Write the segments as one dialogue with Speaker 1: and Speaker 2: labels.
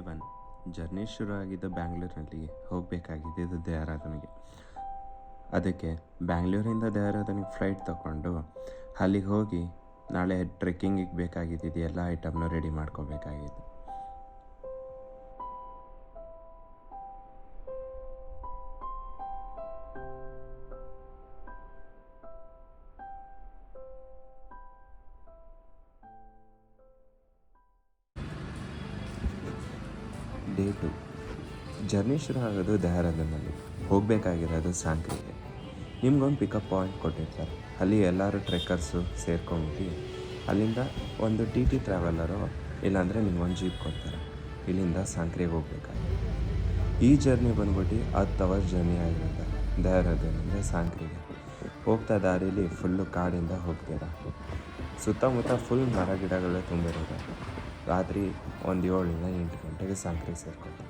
Speaker 1: 1 journey ಶುರು ಆಗಿದ್ದು ಬ್ಯಾಂಗ್ಳೂರಿನಲ್ಲಿ ಹೋಗಬೇಕಾಗಿದ್ದು ದೇಹರಾದೂನಿಗೆ. ಅದಕ್ಕೆ ಬ್ಯಾಂಗ್ಳೂರಿಂದ ದೇಹರಾದೂನಿಗೆ ಫ್ಲೈಟ್ ತಗೊಂಡು ಅಲ್ಲಿಗೆ ಹೋಗಿ ನಾಳೆ ಟ್ರೆಕ್ಕಿಂಗಿಗೆ ಬೇಕಾಗಿದ್ದು ಎಲ್ಲ ಐಟಮ್ನು ರೆಡಿ ಮಾಡ್ಕೋಬೇಕಾಗಿತ್ತು. ಡೇ 2 ಜರ್ನಿ ಶುರು ಆಗೋದು ದೇಹರಾದೂನಲ್ಲಿ, ಹೋಗಬೇಕಾಗಿರೋದು ಸಾಂಕ್ರಿಗೆ. ನಿಮ್ಗೊಂದು ಪಿಕಪ್ ಪಾಯಿಂಟ್ ಕೊಟ್ಟಿರ್ತಾರೆ, ಅಲ್ಲಿ ಎಲ್ಲರೂ ಟ್ರೆಕ್ಕರ್ಸು ಸೇರ್ಕೊಂಬಿಟ್ಟು ಅಲ್ಲಿಂದ ಒಂದು ಟಿ ಟ್ರಾವೆಲರು ಇಲ್ಲಾಂದರೆ ನಿಮ್ಗೊಂದು ಜೀಪ್ ಕೊಡ್ತಾರೆ. ಇಲ್ಲಿಂದ ಸಾಂಕ್ರಿಗೆ ಹೋಗ್ಬೇಕಾಗುತ್ತೆ. ಈ ಜರ್ನಿ ಬಂದ್ಬಿಟ್ಟು 10 ಅವರ್ಸ್ ಜರ್ನಿ ಆಗಿರುತ್ತೆ. ದೇಹರಾದೂನಿಂದ ಸಾಂಕ್ರಿಗೆ ಹೋಗ್ತಾ ದಾರಿಲಿ ಫುಲ್ಲು ಕಾಡಿಂದ ಹೋಗ್ತೀರ. ಸುತ್ತಮುತ್ತ ಫುಲ್ ಮರ ಗಿಡಗಳೇ ತುಂಬಿರುತ್ತೆ. ರಾತ್ರಿ ಒಂದು 7ರಿಂದ 8 ಗಂಟೆಗೆ ಸಾಂಕ್ರಿಗೆ ಸೇರ್ಕೊತೀವಿ.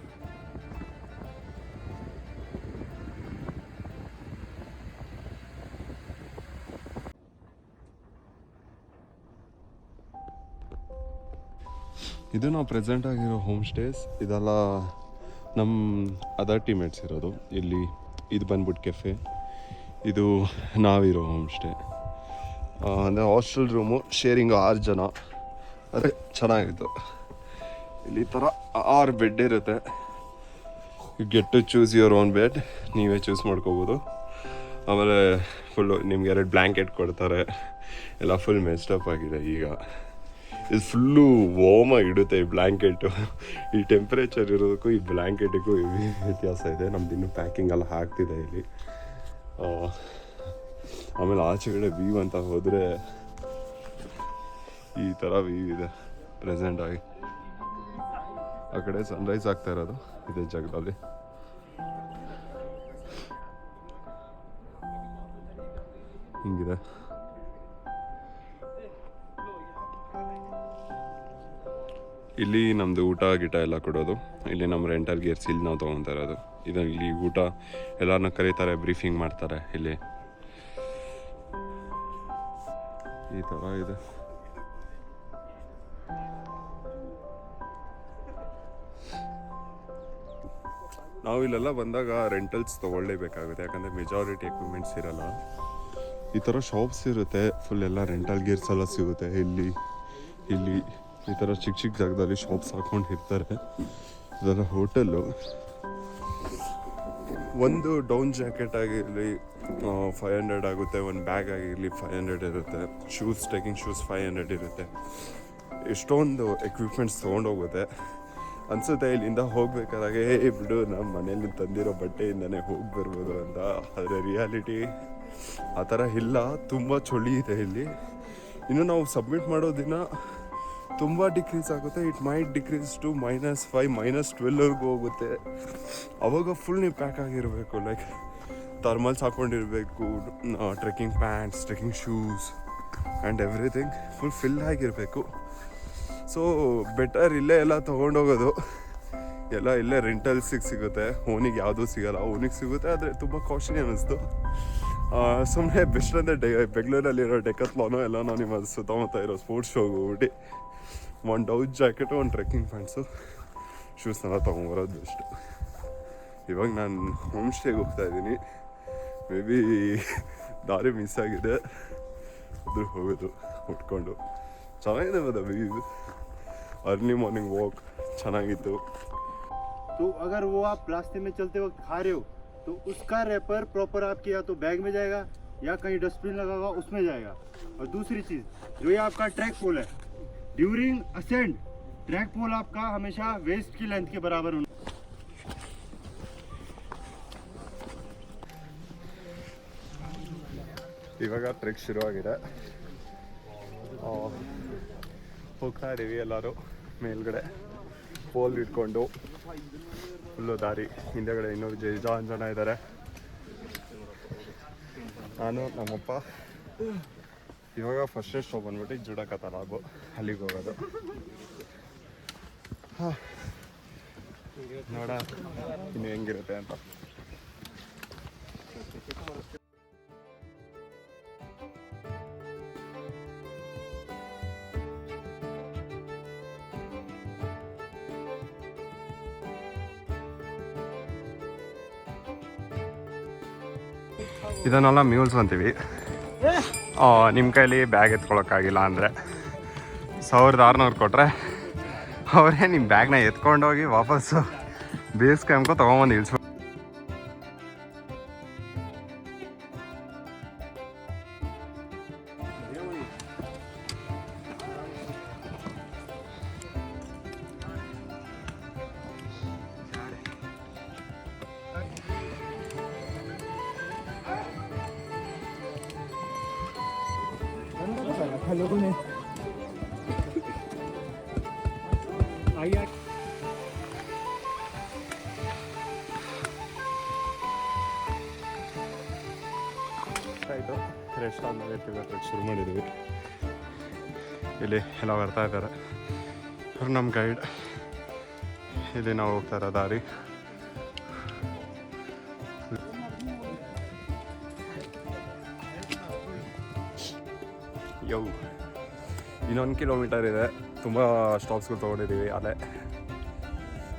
Speaker 2: ಇದು ನಾವು ಪ್ರೆಸೆಂಟ್ ಆಗಿರೋ ಹೋಮ್ ಸ್ಟೇಸ್. ಇದೆಲ್ಲ ನಮ್ಮ ಅದರ್ ಟೀಮೇಟ್ಸ್ ಇರೋದು. ಇಲ್ಲಿ ಇದು ಬಂದ್ಬಿಟ್ಟು ಕೆಫೆ, ಇದು ನಾವಿರೋ ಹೋಮ್ ಸ್ಟೇ. ಅಂದರೆ ಹಾಸ್ಟೆಲ್ ರೂಮು ಶೇರಿಂಗ್ 6 ಜನ. ಅದೇ ಚೆನ್ನಾಗಿತ್ತು. ಇಲ್ಲಿ ಈ ಥರ 6 ಬೆಡ್ ಇರುತ್ತೆ. You get to choose your own bed, ನೀವೇ ಚೂಸ್ ಮಾಡ್ಕೋಬೋದು. ಆಮೇಲೆ ಫುಲ್ಲು ನಿಮ್ಗೆ 2 ಬ್ಲ್ಯಾಂಕೆಟ್ ಕೊಡ್ತಾರೆ. ಎಲ್ಲ ಫುಲ್ ಮೆಸ್ಟಪ್ ಆಗಿದೆ ಈಗ. ಇದು ಫುಲ್ಲು ವಾರ್ಮಾಗಿ ಇಡುತ್ತೆ ಈ ಬ್ಲ್ಯಾಂಕೆಟು. ಈ ಟೆಂಪ್ರೇಚರ್ ಇರೋದಕ್ಕೂ ಈ ಬ್ಲ್ಯಾಂಕೆಟಿಗೂ ವ್ಯತ್ಯಾಸ ಇದೆ. ನಮ್ದು ಇನ್ನೂ ಪ್ಯಾಕಿಂಗ್ ಎಲ್ಲ ಆಗ್ತಿದೆ ಇಲ್ಲಿ. ಆಮೇಲೆ ಆಚೆಗಡೆ ವ್ಯೂ ಅಂತ ಹೋದರೆ ಈ ಥರ ವ್ಯೂ ಇದೆ ಪ್ರೆಸೆಂಟಾಗಿ. ಆ ಕಡೆ ಸನ್ರೈಸ್ ಆಗ್ತಾ ಇರೋದು ಇದೇ ಜಾಗದಲ್ಲಿ. ಹಿಂಗಿದೆ. ಇಲ್ಲಿ ನಮ್ಮದು ಊಟ ಗೀಟ ಎಲ್ಲ ಕೊಡೋದು. ಇಲ್ಲಿ ನಮ್ಮ ರೆಂಟಲ್ ಗೇರ್ಸ್ ಇಲ್ಲಿ ನಾವು ತೊಗೊತಾ ಇರೋದು. ಇಲ್ಲಿ ಊಟ ಎಲ್ಲರನ್ನ ಕರೀತಾರೆ, ಬ್ರೀಫಿಂಗ್ ಮಾಡ್ತಾರೆ. ಇಲ್ಲಿ ಈ ಥರ ಇದೆ. ನಾವು ಇಲ್ಲೆಲ್ಲ ಬಂದಾಗ ರೆಂಟಲ್ಸ್ ತೊಗೊಳ್ಳೇಬೇಕಾಗುತ್ತೆ, ಯಾಕಂದರೆ ಮೆಜಾರಿಟಿ ಎಕ್ವಿಪ್ಮೆಂಟ್ಸ್ ಇರಲ್ಲ. ಈ ಥರ ಶಾಪ್ಸ್ ಇರುತ್ತೆ, ಫುಲ್ ಎಲ್ಲ ರೆಂಟಲ್ ಗೇರ್ಸ್ ಎಲ್ಲ ಸಿಗುತ್ತೆ. ಇಲ್ಲಿ ಈ ಥರ ಚಿಕ್ಕ ಜಾಗದಲ್ಲಿ ಶಾಪ್ಸ್ ಹಾಕ್ಕೊಂಡಿರ್ತಾರೆ. ಇದೆಲ್ಲ ಹೋಟೆಲ್ಲು. ಒಂದು ಡೌನ್ ಜಾಕೆಟ್ ಆಗಿರಲಿ 500 ಆಗುತ್ತೆ, ಒಂದು ಬ್ಯಾಗ್ ಆಗಿರಲಿ 500 ಇರುತ್ತೆ, ಟ್ರೆಕ್ಕಿಂಗ್ ಶೂಸ್ 500 ಇರುತ್ತೆ. ಎಷ್ಟೊಂದು ಎಕ್ವಿಪ್ಮೆಂಟ್ಸ್ ತೊಗೊಂಡೋಗುತ್ತೆ ಅನಿಸುತ್ತೆ. ಇಲ್ಲಿಂದ ಹೋಗ್ಬೇಕಾದಾಗೆ ಬಿಡು ನಮ್ಮ ಮನೇಲಿ ತಂದಿರೋ ಬಟ್ಟೆಯಿಂದನೇ ಹೋಗಿ ಬರ್ಬೋದು ಅಂತ. ಆದರೆ ರಿಯಾಲಿಟಿ ಆ ಥರ ಇಲ್ಲ. ತುಂಬ ಚಳಿ ಇದೆ ಇಲ್ಲಿ. ಇನ್ನು ನಾವು ಸಬ್ಮಿಟ್ ಮಾಡೋ ದಿನ ತುಂಬ ಡಿಕ್ರೀಸ್ ಆಗುತ್ತೆ. ಇಟ್ ಮೈಟ್ ಡಿಕ್ರೀಸ್ ಟು -5 -12ವರೆಗೂ ಹೋಗುತ್ತೆ. ಅವಾಗ ಫುಲ್ ನೀವು ಪ್ಯಾಕ್ ಆಗಿರಬೇಕು. ಲೈಕ್ ಥರ್ಮಲ್ಸ್ ಹಾಕ್ಕೊಂಡಿರಬೇಕು, trekking pants, trekking shoes and everything full fill ಆಗಿರಬೇಕು. ಸೊ ಬೆಟರ್ ಇಲ್ಲೇ ಎಲ್ಲ ತೊಗೊಂಡೋಗೋದು. ಎಲ್ಲ ಇಲ್ಲೇ ರೆಂಟಲ್ಸಿಗೆ ಸಿಗುತ್ತೆ. ಓನಿಗೆ ಯಾವುದೂ ಸಿಗೋಲ್ಲ. ಓನಿಗೆ ಸಿಗುತ್ತೆ, ಆದರೆ ತುಂಬ ಕಾಸ್ಟ್ಲಿ ಅನ್ನಿಸ್ತು. ಸುಮ್ಮನೆ ಬೆಸ್ಟ್ ಅಂದರೆ ಬೆಂಗಳೂರಲ್ಲಿರೋ ಡೆಕತ್ಲಾನೋ ಎಲ್ಲ ನಾವು ನಿಮ್ಮ ಸುತ್ತಮುತ್ತ ಇರೋ ಸ್ಪೋರ್ಟ್ಸ್ ಶೋಗೆ ಹೋಗ್ಬಿಟ್ಟು ಒಂದು ಡೌನ್ ಜಾಕೆಟು, ಒಂದು ಟ್ರೆಕ್ಕಿಂಗ್ ಪ್ಯಾಂಟ್ಸು, ಶೂಸ್ನೆಲ್ಲ ತೊಗೊಂಬರೋದು ಬೆಸ್ಟು. ಇವಾಗ ನಾನು ಹೋಮ್ ಸ್ಟೇಗೆ ಹೋಗ್ತಾಯಿದ್ದೀನಿ. ಮೇ ಬಿ ದಾರಿ ಮಿಸ್ ಆಗಿದೆ, ಅದ್ರ ಹೋಗೋದು ಉಟ್ಕೊಂಡು. ಚೆನ್ನಾಗಿದೆ ಮದ ವ್ಯೂ. अर्ली मॉर्निंग वॉक ಚೆನ್ನಾಗಿತ್ತು.
Speaker 3: तो अगर वो आप रास्ते में चलते वक्त खा रहे हो तो उसका रैपर प्रॉपर आपके या तो बैग में जाएगा या कहीं डस्टबिन लगा हुआ उसमें जाएगा. और दूसरी चीज़ जो ये आपका ट्रैक पोल है, ड्यूरिंग असेंड ट्रैक पोल आपका हमेशा वेस्ट की लेंथ के बराबर होना.
Speaker 2: ಇವಾಗ ಟ್ರೆಕ್ ಶುರುವಾಗಿದೆ. ಹೋಗ್ತಾ ಇದ್ದೀವಿ ಎಲ್ಲರೂ ಮೇಲ್ಗಡೆ ಪೋಲ್ ಇಟ್ಕೊಂಡು. ಫುಲ್ಲು ದಾರಿ ಹಿಂದೆಗಡೆ ಇನ್ನೂ ಜನ ಇದ್ದಾರೆ. ನಾನು ನಮ್ಮಪ್ಪ ಇವಾಗ ಫಸ್ಟೇ ಸ್ಟಾಪ್ ಬಂದ್ಬಿಟ್ಟು ಜುಡಕ ತಾಲಾಬು, ಅಲ್ಲಿಗೆ ಹೋಗೋದು. ನೋಡ ಇನ್ನು ಹೆಂಗಿರುತ್ತೆ ಅಂತ. ಇದನ್ನೆಲ್ಲ ಮ್ಯೂಲ್ಸ್ ಅಂತೀವಿ. ನಿಮ್ಮ ಕೈಲಿ ಬ್ಯಾಗ್ ಎತ್ಕೊಳಕ್ಕಾಗಿಲ್ಲ ಅಂದರೆ 1600 ಕೊಟ್ಟರೆ ಅವರೇ ನಿಮ್ಮ ಬ್ಯಾಗ್ನ ಎತ್ಕೊಂಡೋಗಿ ವಾಪಸ್ಸು ಬೇಸ್ ಕ್ಯಾಂಪ್ಗೂ ತೊಗೊಂಬಂದು ಇಳಿಸ್ಬೇಕು. ಆಯಿತು, ರೆಸ್ಟ್ ಆದಮೇಲೆ ತಿರ್ಗಕ್ಕೆ ಶುರು ಮಾಡಿದ್ದೀವಿ. ಇಲ್ಲಿ ಎಲ್ಲ ಬರ್ತಾ ಇದ್ದಾರೆ, ಅವ್ರು ನಮ್ಮ ಗೈಡ್. ಇಲ್ಲಿ ನಾವು ಹೋಗ್ತಾ ಇರೋ ದಾರಿ ಇನ್ನೊಂದು ಕಿಲೋಮೀಟರ್ ಇದೆ. ತುಂಬ ಸ್ಟಾಪ್ಸ್ಗಳು ತೊಗೊಂಡಿದ್ದೀವಿ. ಅಲ್ಲೇ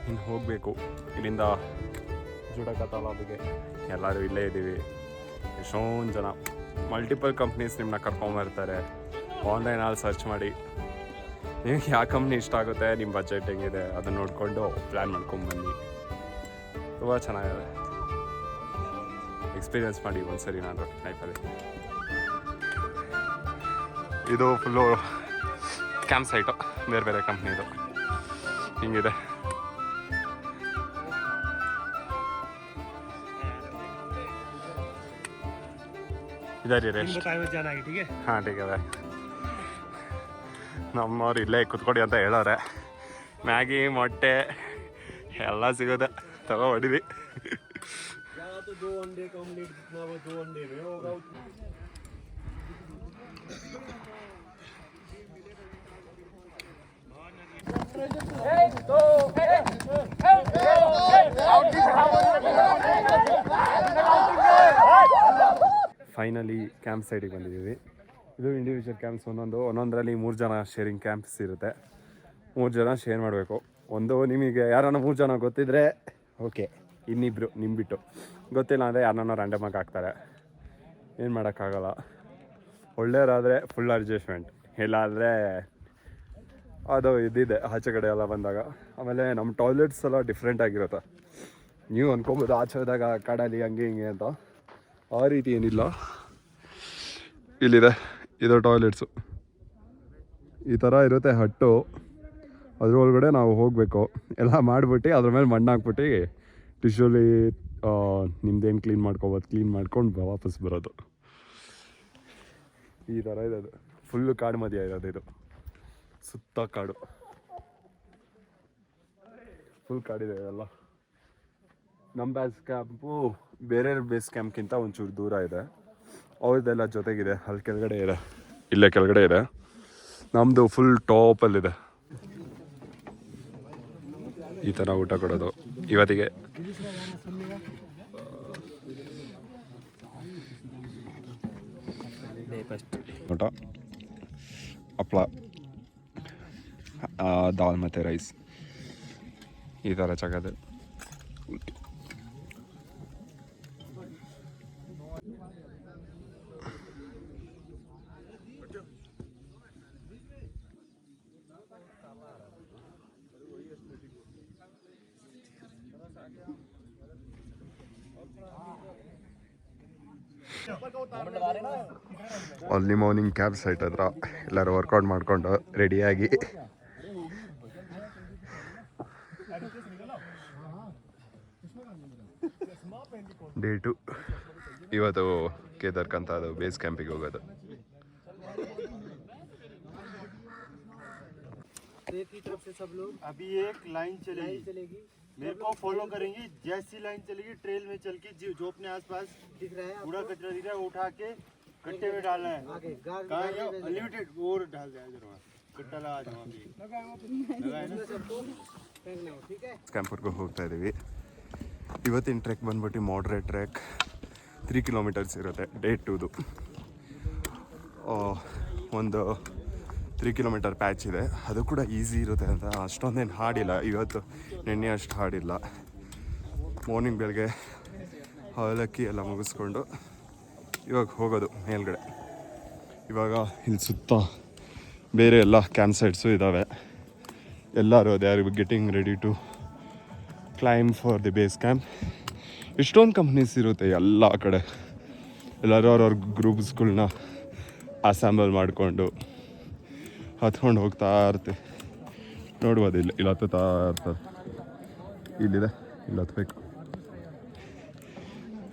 Speaker 2: ಇನ್ನು ಹೋಗಬೇಕು ಇಲ್ಲಿಂದ ಜುಡಕ ತಾಲಾಬಿಗೆ. ಎಲ್ಲರೂ ಇಲ್ಲೇ ಇದ್ದೀವಿ. ಎಷ್ಟೊಂದು ಜನ ಮಲ್ಟಿಪಲ್ ಕಂಪ್ನೀಸ್ ನಿಮ್ಮನ್ನ ಕರ್ಕೊಂಬರ್ತಾರೆ. ಆನ್ಲೈನಲ್ಲಿ ಸರ್ಚ್ ಮಾಡಿ ನಿಮಗೆ ಯಾವ ಕಂಪ್ನಿ ಇಷ್ಟ ಆಗುತ್ತೆ, ನಿಮ್ಮ ಬಜೆಟ್ ಹೆಂಗಿದೆ ಅದನ್ನು ನೋಡಿಕೊಂಡು ಪ್ಲ್ಯಾನ್ ಮಾಡ್ಕೊಂಬನ್ನಿ. ತುಂಬ ಚೆನ್ನಾಗಿದೆ. ಎಕ್ಸ್ಪೀರಿಯೆನ್ಸ್ ಮಾಡಿ ಒಂದ್ಸರಿ ನಾನು ಲೈಫಲ್ಲಿ. ಇದು ಫುಲ್ಲು ಕ್ಯಾಂಪ್ ಸೈಟು, ಬೇರೆ ಬೇರೆ ಕಂಪ್ನಿದು ಹಿಂಗಿದೆ. ಹಾಂ ಟೀಕ್ ಇದೆ. ನಮ್ಮವ್ರು ಇಲ್ಲೇ ಕುತ್ಕೊಡಿ ಅಂತ ಹೇಳೋರೆ. ಮ್ಯಾಗಿ ಮೊಟ್ಟೆ ಎಲ್ಲ ಸಿಗೋದೆ, ತಗೋ ಹೊಡಿವಿ. ಫೈನಲಿ ಕ್ಯಾಂಪ್ ಸೈಡಿಗೆ ಬಂದಿದ್ದೀವಿ. ಇದು ಇಂಡಿವಿಜುವಲ್ ಕ್ಯಾಂಪ್ಸ್, ಒಂದೊಂದರಲ್ಲಿ 3 ಜನ ಶೇರಿಂಗ್ ಕ್ಯಾಂಪ್ಸ್ ಇರುತ್ತೆ. 3 ಜನ ಶೇರ್ ಮಾಡಬೇಕು. ನಿಮಗೆ ಯಾರನ್ನ 3 ಜನ ಗೊತ್ತಿದ್ರೆ ಓಕೆ, ಇನ್ನಿಬ್ಬರು ನಿಮ್ಮ ಬಿಟ್ಟು ಗೊತ್ತಿಲ್ಲ ಅಂದರೆ ಯಾರನ್ನ ರ್ಯಾಂಡಮಾಗಿ ಹಾಕ್ತಾರೆ. ಏನು ಮಾಡೋಕ್ಕಾಗಲ್ಲ. ಒಳ್ಳೆಯವರಾದರೆ ಫುಲ್ ಅಡ್ಜಸ್ಟ್ಮೆಂಟ್, ಇಲ್ಲಾಂದರೆ ಅದು ಇದಿದೆ ಆಚೆ ಕಡೆ ಎಲ್ಲ ಬಂದಾಗ. ಆಮೇಲೆ ನಮ್ಮ ಟಾಯ್ಲೆಟ್ಸ್ ಎಲ್ಲ ಡಿಫ್ರೆಂಟ್ ಆಗಿರುತ್ತೆ. ನೀವು ಅಂದ್ಕೊಬೋದು ಆಚೆ ಹೋದಾಗ ಕಾಡಲ್ಲಿ ಹಂಗೆ ಹಿಂಗೆ ಅಂತ. ಆ ರೀತಿ ಏನಿಲ್ಲ. ಇಲ್ಲಿದೆ, ಇದು ಟಾಯ್ಲೆಟ್ಸು. ಈ ಥರ ಇರುತ್ತೆ ಹಟ್ಟು. ಅದ್ರೊಳಗಡೆ ನಾವು ಹೋಗಬೇಕು. ಎಲ್ಲ ಮಾಡಿಬಿಟ್ಟು ಅದ್ರ ಮೇಲೆ ಮಣ್ಣು ಹಾಕ್ಬಿಟ್ಟು ಟಿಶ್ಯೂಲಿ ನಿಮ್ದೇನು ಕ್ಲೀನ್ ಮಾಡ್ಕೊಬೋದು, ಕ್ಲೀನ್ ಮಾಡ್ಕೊಂಡು ವಾಪಸ್ ಬರೋದು. ಈ ಥರ ಇದೆ. ಅದು ಫುಲ್ಲು ಕಾಡು ಮಧ್ಯ ಇರೋದು. ಇದು ಸುತ್ತ ಕಾಡು, ಫುಲ್ ಕಾಡಿದೆ ಎಲ್ಲ. ನಮ್ಮ ಬೇಸ್ ಕ್ಯಾಂಪು ಬೇರೆ ಬೇಸ್ ಕ್ಯಾಂಪ್ಗಿಂತ ಒಂಚೂರು ದೂರ ಇದೆ. ಅವ್ರದ್ದೆಲ್ಲ ಜೊತೆಗಿದೆ, ಅಲ್ಲಿ ಕೆಳಗಡೆ ಇದೆ, ಇಲ್ಲೇ ಕೆಳಗಡೆ ಇದೆ. ನಮ್ಮದು ಫುಲ್ ಟಾಪಲ್ಲಿದೆ. ಈ ಥರ ಊಟ ಕೊಡೋದು ಇವತ್ತಿಗೆ. ಊಟ ಹಪ್ಪಳ, ದಾಲ್ ಮತ್ತು ರೈಸ್, ಈ ಥರ ಚಗದು. ಅರ್ಲಿ ಮಾರ್ನಿಂಗ್ ಕ್ಯಾಂಪ್ ಸೈಟ್ ಹತ್ರ ಎಲ್ಲರೂ ವರ್ಕೌಟ್ ಮಾಡಿಕೊಂಡು ರೆಡಿಯಾಗಿ ಡೇ 2 ಇವತ್ತು ಕೇದಾರ್ಕಂತ ಅದು ಬೇಸ್ ಕ್ಯಾಂಪಿಗೆ ಹೋಗೋದು.
Speaker 3: अभी एक लाइन चलेगी, मेरे को फॉलो करेंगी. जैसी लाइन चलेगी ट्रेल में चल के जो अपने आसपास दिख रहा है, पूरा कचरा दिख रहा है, उठा के कट्टे में डालना है. अनलिमिटेड और डाल दिया जरूर. कट्टा लगा
Speaker 2: ಕ್ಯಾಂಪರ್ಗೂ ಹೋಗ್ತಾ ಇದ್ದೀವಿ. ಇವತ್ತಿನ ಟ್ರೆಕ್ ಬಂದ್ಬಿಟ್ಟು ಮಾಡ್ರೇಟ್ ಟ್ರೆಕ್ 3 ಕಿಲೋಮೀಟರ್ಸ್ ಇರುತ್ತೆ. ಡೇ 2ದು ಒಂದು 3 ಕಿಲೋಮೀಟರ್ ಪ್ಯಾಚ್ ಇದೆ. ಅದು ಕೂಡ ಈಸಿ ಇರುತ್ತೆ ಅಂತ ಅಷ್ಟೊಂದೇನು ಹಾಡಿಲ್ಲ ಇವತ್ತು. ನೆನ್ನೆ ಅಷ್ಟು ಹಾಡಿಲ್ಲ. ಮಾರ್ನಿಂಗ್ ಬೆಳಗ್ಗೆ ಅವಲಕ್ಕಿ ಎಲ್ಲ ಮುಗಿಸ್ಕೊಂಡು ಇವಾಗ ಹೋಗೋದು ಮೇಲ್ಗಡೆ. ಇವಾಗ ಇಲ್ಲಿ ಸುತ್ತ ಬೇರೆ ಎಲ್ಲ ಕ್ಯಾಂಪ್ ಸೈಟ್ಸು ಇದ್ದಾವೆ. ಎಲ್ಲರೂ they are getting ready to climb for the base camp. ಎಷ್ಟೊಂದು ಕಂಪ್ನೀಸ್ ಇರುತ್ತೆ ಎಲ್ಲ ಕಡೆ. ಎಲ್ಲರೂ ಅವ್ರವ್ರ ಗ್ರೂಪ್ಸ್ಗಳ್ನ ಅಸೆಂಬಲ್ ಮಾಡಿಕೊಂಡು ಹತ್ಕೊಂಡು ಹೋಗ್ತಾ ಇರ್ತೀವಿ. ನೋಡ್ಬೋದು ಇಲ್ಲಿ ಹತ್ತುತ್ತಾ ಇರ್ತದೆ. ಇಲ್ಲಿದೆ, ಇಲ್ಲಿ ಹತ್ಬೇಕು.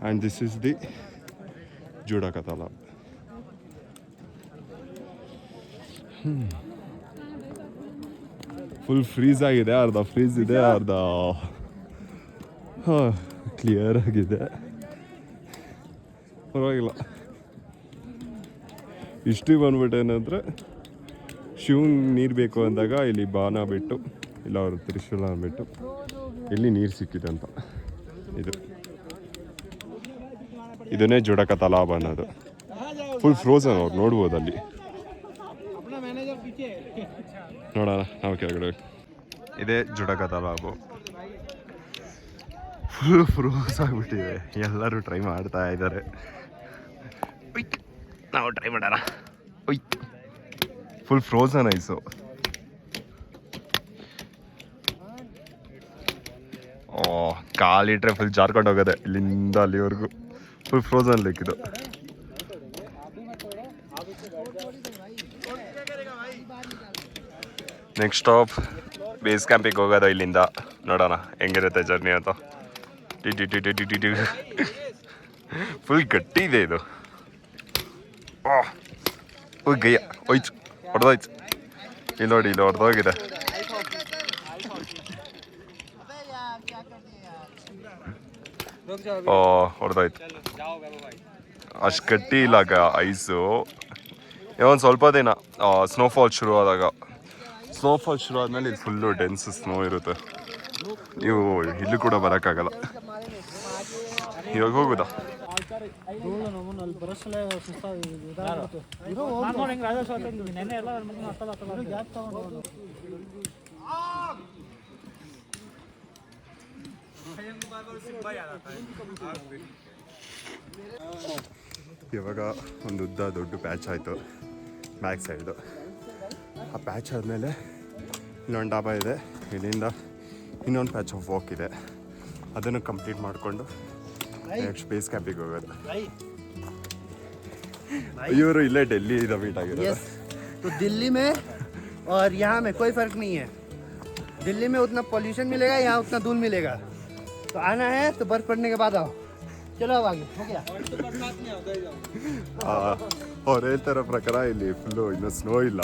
Speaker 2: And this is the Judaka Talab. Full freeze ಆಗಿದೆ, ಅರ್ಧ ಫ್ರೀಸ್ ಇದೆ, ಅರ್ಧ ಕ್ಲಿಯರ್ ಆಗಿದೆ. ಪರವಾಗಿಲ್ಲ. ಇಷ್ಟಿಗೆ ಬಂದ್ಬಿಟ್ಟೇನಂದರೆ ಶಿವಂಗೆ ನೀರು ಬೇಕು ಅಂದಾಗ ಇಲ್ಲಿ ಬಾನ ಬಿಟ್ಟು ಇಲ್ಲ ಅವರು ತ್ರಿಶೂಲ ಬಿಟ್ಟು ಇಲ್ಲಿ ನೀರು ಸಿಕ್ಕಿದೆ ಅಂತ. ಇದನ್ನೇ ಜುಡಕ ತಲಾಬ್ ಅನ್ನೋದು. ಫುಲ್ ಫ್ರೋಸನ್ ಅವ್ರು ನೋಡ್ಬೋದು ಅಲ್ಲಿ. ನೋಡೋಣ ನಾವು ಕೆಳಗಡೆ. ಇದೇ ಜುಡಕ ತಲಾಬು. ಫುಲ್ ಫ್ರೋಸ್ ಆಗಿಬಿಟ್ಟಿದೆ. ಎಲ್ಲರೂ ಟ್ರೈ ಮಾಡ್ತಾ ಇದ್ದಾರೆ. ನಾವು ಟ್ರೈ ಮಾಡೋಣ. Full frozen ice. ಕಾಲಿಟ್ರೆ ಫುಲ್ ಜಾರ್ಕೊಂಡು ಹೋಗೋದೆ ಇಲ್ಲಿಂದ ಅಲ್ಲಿವರೆಗೂ. ಫುಲ್ ಫ್ರೋಸನ್ ಲೇಕ್ ಇದು. ನೆಕ್ಸ್ಟ್ ಸ್ಟಾಪ್ ಬೇಸ್ ಕ್ಯಾಂಪಿಗೆ ಹೋಗೋದು ಇಲ್ಲಿಂದ. ನೋಡೋಣ ಹೆಂಗಿರುತ್ತೆ ಜರ್ನಿ ಅಂತ. ಫುಲ್ ಗಟ್ಟಿ ಇದೆ ಇದು. ಗಯ್ಯ ಹೋಯ್ತು, ಹೊಡೆದೋಯ್ತು. ಇಲ್ಲಿ ನೋಡಿ, ಇಲ್ಲಿ ಹೊಡೆದೋಗಿದೆ. ಹೊಡೆದೋಯ್ತು. ಅಷ್ಟು ಗಟ್ಟಿ ಇಲ್ಲ ಐಸು. ಒಂದು ಸ್ವಲ್ಪ ದಿನ ಸ್ನೋಫಾಲ್ ಶುರು ಆದಾಗ, ಸ್ನೋಫಾಲ್ ಶುರು ಆದಮೇಲೆ ಇಲ್ಲಿ ಫುಲ್ಲು ಡೆನ್ಸ್ ಸ್ನೋ ಇರುತ್ತೆ. ನೀವು ಇಲ್ಲೂ ಕೂಡ ಬರೋಕ್ಕಾಗಲ್ಲ. ಇವಾಗ ಹೋಗುದಾ? ಇವಾಗ ಒಂದು ಉದ್ದ ದೊಡ್ಡ ಪ್ಯಾಚ್ ಆಯಿತು ಬ್ಯಾಕ್ ಸೈಡು. ಆ ಪ್ಯಾಚ್ ಆದಮೇಲೆ ಇಲ್ಲೊಂದು ಡಾಬಾ ಇದೆ. ಇಲ್ಲಿಂದ ಇನ್ನೊಂದು ಪ್ಯಾಚ್ ಆಫ್ ವಾಕ್ ಇದೆ. ಅದನ್ನು ಕಂಪ್ಲೀಟ್ ಮಾಡಿಕೊಂಡು ನೆಕ್ಸ್ಟ್ ಬೇಸ್ ಕ್ಯಾಂಪಿಗೆ ಹೋಗೋದು. ಇವರು ಇಲ್ಲೇ ಡೆಲ್ಲಿ ಇದ ಮೀಟ್ ಆಗಿರೋದು.
Speaker 4: तो दिल्ली में और यहाँ में कोई फ़र्क नहीं है. दिल्ली में उतना पॉल्यूशन मिलेगा, यहाँ उतना धूल मिलेगा. तो आना है तो बर्फ़ पड़ने के बाद आओ. चलो अब आगे हो गया.
Speaker 2: ಅವ್ರು ಹೇಳ್ತಾರೋ ಪ್ರಕಾರ ಇಲ್ಲಿ ಫುಲ್ಲು ಇನ್ನೂ ಸ್ನೋ ಇಲ್ಲ.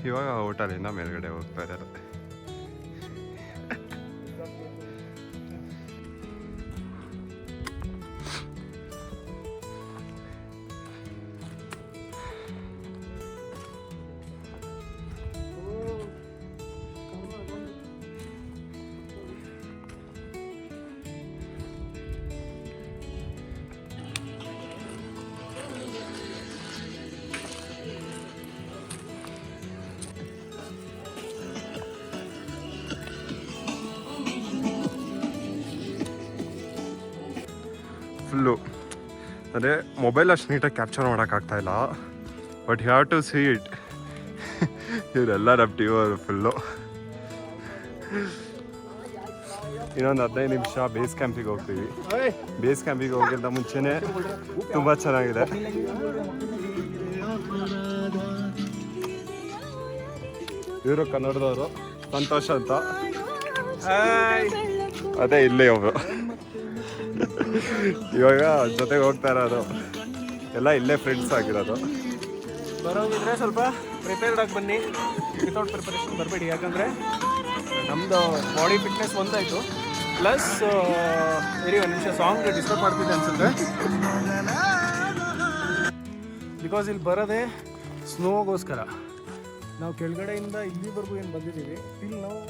Speaker 2: ಇವಾಗ ಹೋಟೆಲಿಂದ ಮೇಲ್ಗಡೆ ಹೋಗ್ತಾ ಇದ್ದಾರೆ. ಫುಲ್ಲು ಅಂದರೆ ಮೊಬೈಲ್ ಅಷ್ಟು ನೀಟಾಗಿ ಕ್ಯಾಪ್ಚರ್ ಮಾಡೋಕ್ಕಾಗ್ತಾಯಿಲ್ಲ. But you have to see it. ಇವರೆಲ್ಲ ನಮ್ಮ ಟೀಮ್ ಅವರು ಫುಲ್ಲು. ಇನ್ನೊಂದು 15 ನಿಮಿಷ ಬೇಸ್ ಕ್ಯಾಂಪಿಗೆ ಹೋಗ್ತೀವಿ. ಬೇಸ್ ಕ್ಯಾಂಪಿಗೆ ಹೋಗಿಂತ ಮುಂಚೆನೇ ತುಂಬ ಚೆನ್ನಾಗಿದೆ. ಇವರು ಕನ್ನಡದವರು, ಸಂತೋಷ ಅಂತ. ಅದೇ ಇಲ್ಲೇ ಒಬ್ರು ಇವಾಗ ಜೊತೆಗೆ ಹೋಗ್ತಾ ಇರೋದು. ಎಲ್ಲ ಇಲ್ಲೇ ಫ್ರೆಂಡ್ಸ್ ಆಗಿರೋದು.
Speaker 5: ಬರೋಗಿದ್ರೆ ಸ್ವಲ್ಪ ಪ್ರಿಪೇರ್ಡ್ ಆಗಿ ಬನ್ನಿ. ವಿತೌಟ್ ಪ್ರಿಪರೇಷನ್ ಬರಬೇಡಿ. ಯಾಕಂದರೆ ನಮ್ಮದು ಬಾಡಿ ಫಿಟ್ನೆಸ್ ಒಂದಾಯಿತು, ಪ್ಲಸ್ ಒಂದು ನಿಮಿಷ ಸಾಂಗ್ ಡಿಸ್ಟರ್ಬ್ ಮಾಡ್ತಿದ್ದೆ ಅನ್ಸುತ್ತೆ. ಬಿಕಾಸ್ ಇಲ್ಲಿ ಬರೋದೇ ಸ್ನೋಗೋಸ್ಕರ. ನಾವು ಕೆಳಗಡೆಯಿಂದ ಇಲ್ಲಿವರೆಗೂ ಏನು ಬಂದಿದ್ದೀವಿ, ಇಲ್ಲಿ ನಾವು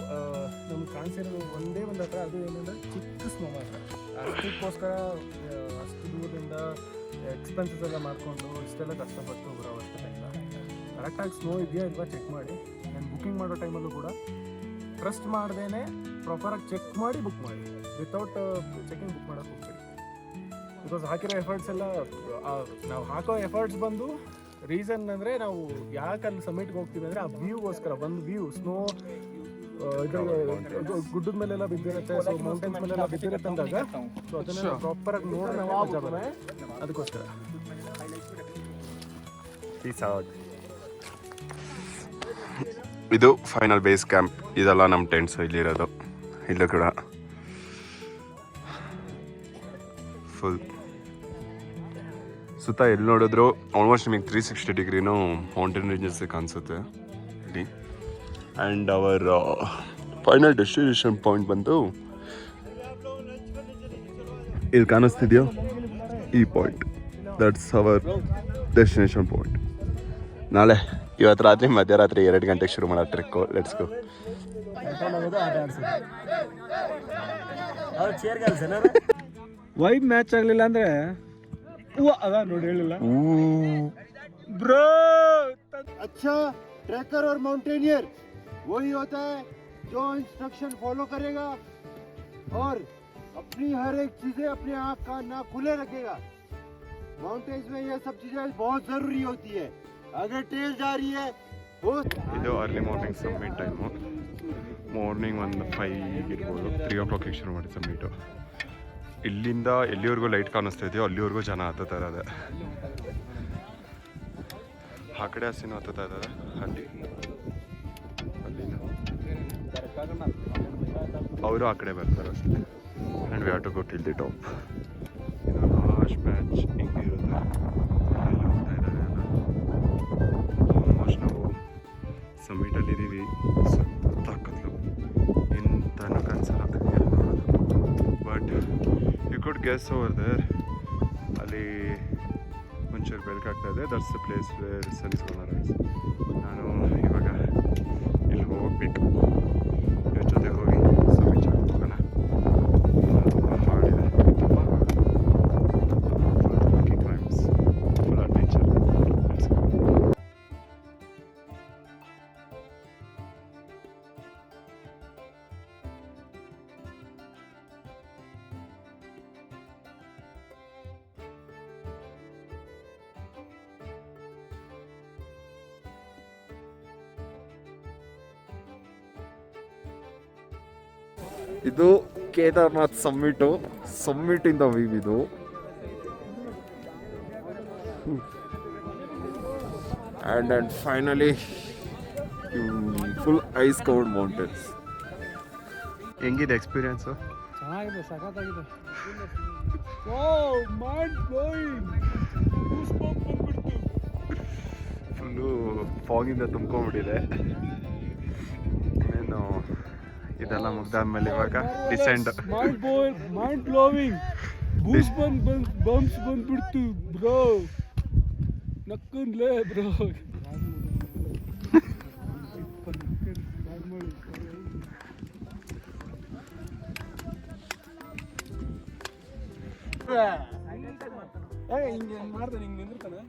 Speaker 5: ನಮ್ಗೆ ಕಾಣಿಸಿರೋದು ಒಂದೇ ಒಂದು ಹತ್ರ. ಅದು ಏನಂದರೆ ಚಿಕ್ಕ ಸ್ನೋ ಮಾತ್ರ. ಅದಕ್ಕೋಸ್ಕರ ಅಷ್ಟು ದೂರದಿಂದ ಎಕ್ಸ್ಪೆನ್ಸಸ್ ಎಲ್ಲ ಮಾಡಿಕೊಂಡು ಇಷ್ಟೆಲ್ಲ ಕಷ್ಟಪಟ್ಟು ಬರೋ ಅವಶ್ಯಕತೆ ಇಲ್ಲ. ಕರೆಕ್ಟಾಗಿ ಸ್ನೋ ಇದೆಯಾ ಇಲ್ವಾ ಚೆಕ್ ಮಾಡಿ. ನಾನು ಬುಕ್ಕಿಂಗ್ ಮಾಡೋ ಟೈಮಲ್ಲೂ ಕೂಡ ಟ್ರಸ್ಟ್ ಮಾಡ್ದೇ ಪ್ರಾಪರಾಗಿ ಚೆಕ್ ಮಾಡಿ ಬುಕ್ ಮಾಡಿ. ವಿತೌಟ್ ಚೆಕಿಂಗ್ ಬುಕ್ ಮಾಡೋಕ್ಕೆ ಹೋಗ್ಬೇಡಿ. ಬಿಕಾಸ್ ಹಾಕಿರೋ ಎಫರ್ಟ್ಸ್ ಎಲ್ಲ ನಾವು ಹಾಕೋ ಎಫರ್ಟ್ಸ್ ಬಂದು ರೀಸನ್ ಅಂದರೆ ನಾವು ಯಾಕೆ ಅಲ್ಲಿ ಸಮಿಟ್ಗೆ ಹೋಗ್ತೀವಿ ಅಂದರೆ ಆ ವ್ಯೂಗೋಸ್ಕರ ಒಂದು ವ್ಯೂ ಸ್ನೋ ಗುಡ್ಡದ ಮೇಲೆಲ್ಲ ಬಿದ್ದಿರುತ್ತೆ, ಸೊ ಮೌಂಟೇನ್ಸ್ ಮೇಲೆಲ್ಲ ಬಿದ್ದಿರುತ್ತೆ ಅಂದಾಗ ಸೊ ಅದನ್ನೆಲ್ಲ ಪ್ರಾಪರಾಗಿ ನೋಡಿ ನಾವು ಮಜಾ ಬರುತ್ತೆ ಅದಕ್ಕೋಸ್ಕರ.
Speaker 2: ಇದು ಫೈನಲ್ ಬೇಸ್ ಕ್ಯಾಂಪ್. ಇದೆಲ್ಲ ನಮ್ಮ ಟೆಂಟ್ಸ್ ಇಲ್ಲಿರೋದು. ಇಲ್ಲೂ ಕೂಡ ಫುಲ್ ಸುತ್ತ ಎಲ್ಲಿ ನೋಡಿದ್ರು ಆಲ್ಮೋಸ್ಟ್ ನಿಮಗೆ 360 ಡಿಗ್ರಿನೂ ಮೌಂಟೇನ್ ರೇಂಜಸ್ ಕಾಣಿಸುತ್ತೆ ಇಲ್ಲಿ. And our final destination point ಬಂದು ಇಲ್ಲಿ ಕಾಣಿಸ್ತಿದೆಯೋ ಈ point. That's our destination point. ನಾಳೆ ಇವತ್ತು ರಾತ್ರಿ ಮಧ್ಯರಾತ್ರಿ 2 ಗಂಟೆಗೆ ಶುರು ಮಾಡೋ trek. Let's go.
Speaker 5: Vibe match ಆಗಲಿಲ್ಲ ಅಂದರೆ ಅದ ನೋಡಿ ಹೇಳಿಲ್ಲ
Speaker 3: ब्रो। अच्छा, ट्रैकर और माउंटेनियर वही होता है जो इंस्ट्रक्शन फॉलो करेगा और अपनी हर एक चीजें अपने आँख कान नाक खुले रखेगा। माउंटेन्स में ये सब चीजें बहुत जरूरी होती है। अगर ट्रेल जा रही है
Speaker 2: ಇದು early morning submit time. Morning ಒಂದು 5 ಇರ್ಬೋದು, 3 o'clock ಶುರು ಮಾಡಿ ಸಬ್ಮಿಟು. ಇಲ್ಲಿಂದ ಎಲ್ಲಿವರೆಗೂ ಲೈಟ್ ಕಾಣಿಸ್ತಾ ಇದೆಯೋ ಅಲ್ಲಿವರೆಗೂ ಜನ ಹತ್ತುತ್ತಾ ಇದ್ದಾರೆ. ಆ ಕಡೆ ಹಸಿನೂ ಹತ್ತುತ್ತಾ ಇದ್ದಾರೆ. ಅಲ್ಲಿಂದ ಅವರು ಆ ಕಡೆ ಬರ್ತಾರೆ ಅಷ್ಟೇ. And we have to go till the top. ಇದು ಲಾಸ್ಟ್ ಮ್ಯಾಚ್ ಹಿಂಗಿರುತ್ತೆ. ಅಲ್ಲಿ ಹೋಗ್ತಾ ಇದ್ದಾರೆ ಎಲ್ಲ. ಆಲ್ಮೋಸ್ಟ್ ನಾವು ಸಮ್ಮಿಟಲ್ಲಿ ಇದ್ದೀವಿ. ಸತ್ತಾಕತ್ಲು ಎಂತನೂ ಕನ್ಸಲ್ಲ but you could guess over there. ಅಲ್ಲಿ ಒಂಚೂರು ಬೆಳಕಾಗ್ತಾ ಇದೆ. That's the place where sun is gonna rise. ನಾನು ಇವಾಗ ಇಲ್ಲಿ ಹೋಗ್ಬೇಕು. ಇವ್ರ ಜೊತೆಗೆ ಹೋಗಿ ಸಮಿಟ್ ಹೋಗೋಣ. ತುಂಬ ಹಾಡಿದೆ, ತುಂಬ ಫುಲ್ ಕ್ಲೈಮ್ಸ್, ಫುಲ್ ಅಡ್ವೆಂಚರ್.
Speaker 6: ಇದು ಕೇದಾರ್ನಾಥ್ ಸಮ್ಮಿಟಿಂದ ವೀವ್ ಇದು. And finally full ice covered mountains.
Speaker 2: ಹೆಂಗಿದೆ ಎಕ್ಸ್ಪೀರಿಯನ್ಸು?
Speaker 5: ಚೆನ್ನಾಗಿದೆ, ಸಖತ್ತಾಗಿದೆ. Mind blowing.
Speaker 2: ಫುಲ್ಲು ಫಾಗಿಂದ ತುಂಬ್ಕೊಂಡ್ಬಿಟ್ಟಿದೆ. ಇನ್ನೇನು ಇದೆಲ್ಲ ಮುಗ್ದಾದ್ಮೇಲೆ ಇವಾಗ descend.
Speaker 5: Mind blowing. Goose bumps ಬಂದ್ಬಿಡ್ತು ಬ್ರೋ. ನಕ್ಕಂದ್ಲೇ ಬ್ರೋ. ಹಿಂಗೆ ಮಾಡ್ತಾನೆ, ಹಿಂಗೆ ನಿಂದಿರ್ತಾನೆ.